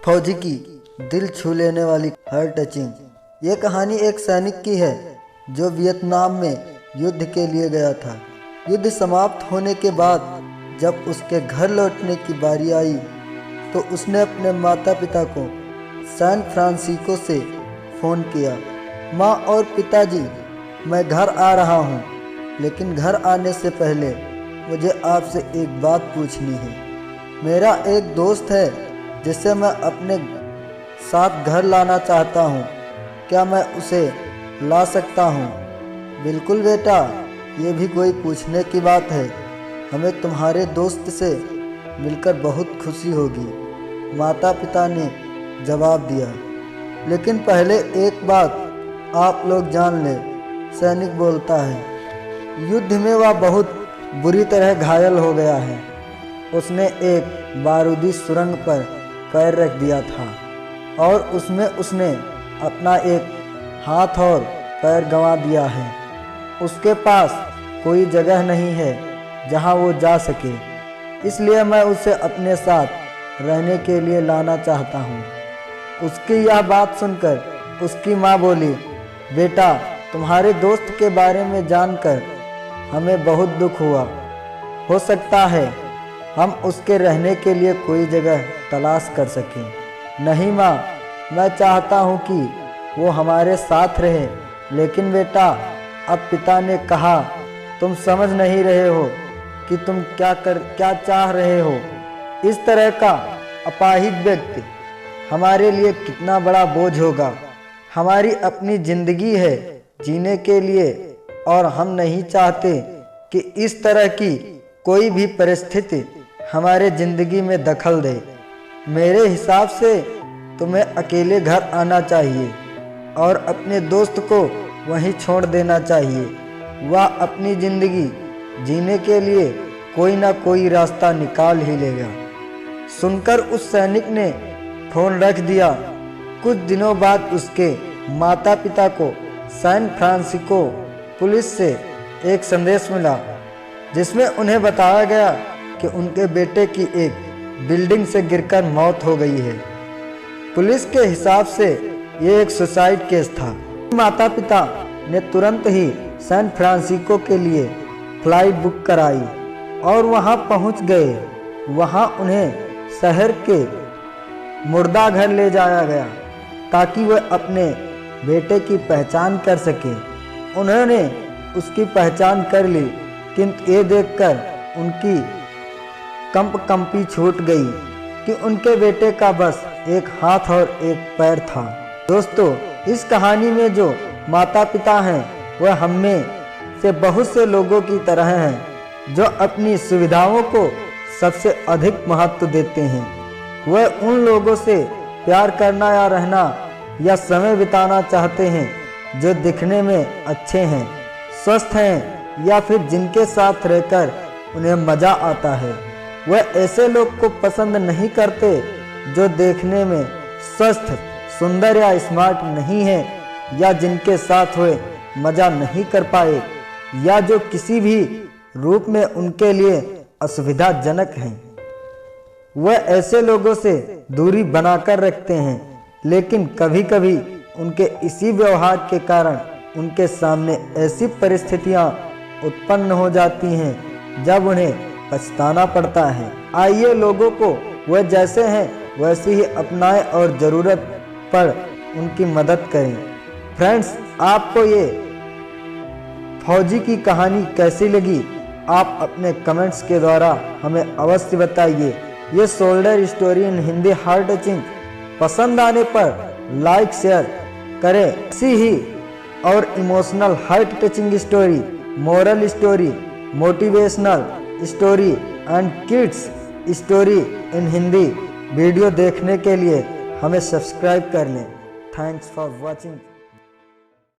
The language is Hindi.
फौजी की दिल छू लेने वाली हार्ट टचिंग ये कहानी एक सैनिक की है जो वियतनाम में युद्ध के लिए गया था। युद्ध समाप्त होने के बाद जब उसके घर लौटने की बारी आई तो उसने अपने माता पिता को सैन फ्रांसिस्को से फ़ोन किया। माँ और पिताजी, मैं घर आ रहा हूँ, लेकिन घर आने से पहले मुझे आपसे एक बात पूछनी है। मेरा एक दोस्त है जिसे मैं अपने साथ घर लाना चाहता हूँ, क्या मैं उसे ला सकता हूँ? बिल्कुल बेटा, ये भी कोई पूछने की बात है। हमें तुम्हारे दोस्त से मिलकर बहुत खुशी होगी, माता पिता ने जवाब दिया। लेकिन पहले एक बात आप लोग जान लें, सैनिक बोलता है। युद्ध में वह बहुत बुरी तरह घायल हो गया है। उसने एक बारूदी सुरंग पर पैर रख दिया था और उसमें उसने अपना एक हाथ और पैर गंवा दिया है। उसके पास कोई जगह नहीं है जहां वो जा सके, इसलिए मैं उसे अपने साथ रहने के लिए लाना चाहता हूं। उसकी यह बात सुनकर उसकी माँ बोली, बेटा, तुम्हारे दोस्त के बारे में जानकर हमें बहुत दुख हुआ। हो सकता है हम उसके रहने के लिए कोई जगह तलाश कर सकें। नहीं माँ, मैं चाहता हूँ कि वो हमारे साथ रहे, लेकिन बेटा, अब पिता ने कहा, तुम समझ नहीं रहे हो कि तुम क्या चाह रहे हो। इस तरह का अपाहिज व्यक्ति हमारे लिए कितना बड़ा बोझ होगा। हमारी अपनी जिंदगी है जीने के लिए और हम नहीं चाहते कि इस तरह की कोई भी परिस्थिति हमारे ज़िंदगी में दखल दे। मेरे हिसाब से तुम्हें अकेले घर आना चाहिए और अपने दोस्त को वहीं छोड़ देना चाहिए। वह अपनी ज़िंदगी जीने के लिए कोई ना कोई रास्ता निकाल ही लेगा। सुनकर उस सैनिक ने फ़ोन रख दिया। कुछ दिनों बाद उसके माता पिता को सैन फ्रांसिस्को पुलिस से एक संदेश मिला जिसमें उन्हें बताया गया कि उनके बेटे की एक बिल्डिंग से गिरकर मौत हो गई है। पुलिस के हिसाब से ये एक सुसाइड केस था। माता पिता ने तुरंत ही सैन फ्रांसिस्को के लिए फ्लाइट बुक कराई और वहां पहुंच गए। वहां उन्हें शहर के मुर्दा घर ले जाया गया ताकि वह अपने बेटे की पहचान कर सके। उन्होंने उसकी पहचान कर ली, किंतु ये देखकर उनकी कंपी छूट गई कि उनके बेटे का बस एक हाथ और एक पैर था। दोस्तों, इस कहानी में जो माता पिता हैं वह हम में से बहुत से लोगों की तरह हैं जो अपनी सुविधाओं को सबसे अधिक महत्व देते हैं। वह उन लोगों से प्यार करना या रहना या समय बिताना चाहते हैं जो दिखने में अच्छे हैं, स्वस्थ हैं या फिर जिनके साथ रहकर उन्हें मज़ा आता है। वह ऐसे लोग को पसंद नहीं करते जो देखने में स्वस्थ, सुंदर या स्मार्ट नहीं है, या जिनके साथ वे मज़ा नहीं कर पाए, या जो किसी भी रूप में उनके लिए असुविधाजनक हैं। वह ऐसे लोगों से दूरी बनाकर रखते हैं, लेकिन कभी कभी उनके इसी व्यवहार के कारण उनके सामने ऐसी परिस्थितियां उत्पन्न हो जाती हैं जब उन्हें पछताना पड़ता है। आइए लोगों को वह जैसे हैं वैसे ही अपनाएं और ज़रूरत पर उनकी मदद करें। फ्रेंड्स, आपको ये फौजी की कहानी कैसी लगी? आप अपने कमेंट्स के द्वारा हमें अवश्य बताइए। ये soldier story in Hindi heart touching पसंद आने पर लाइक शेयर करें। ऐसी ही और emotional heart touching story, moral story, motivational story and kids story in Hindi video देखने के लिए हमें सब्सक्राइब कर लें। Thanks for watching.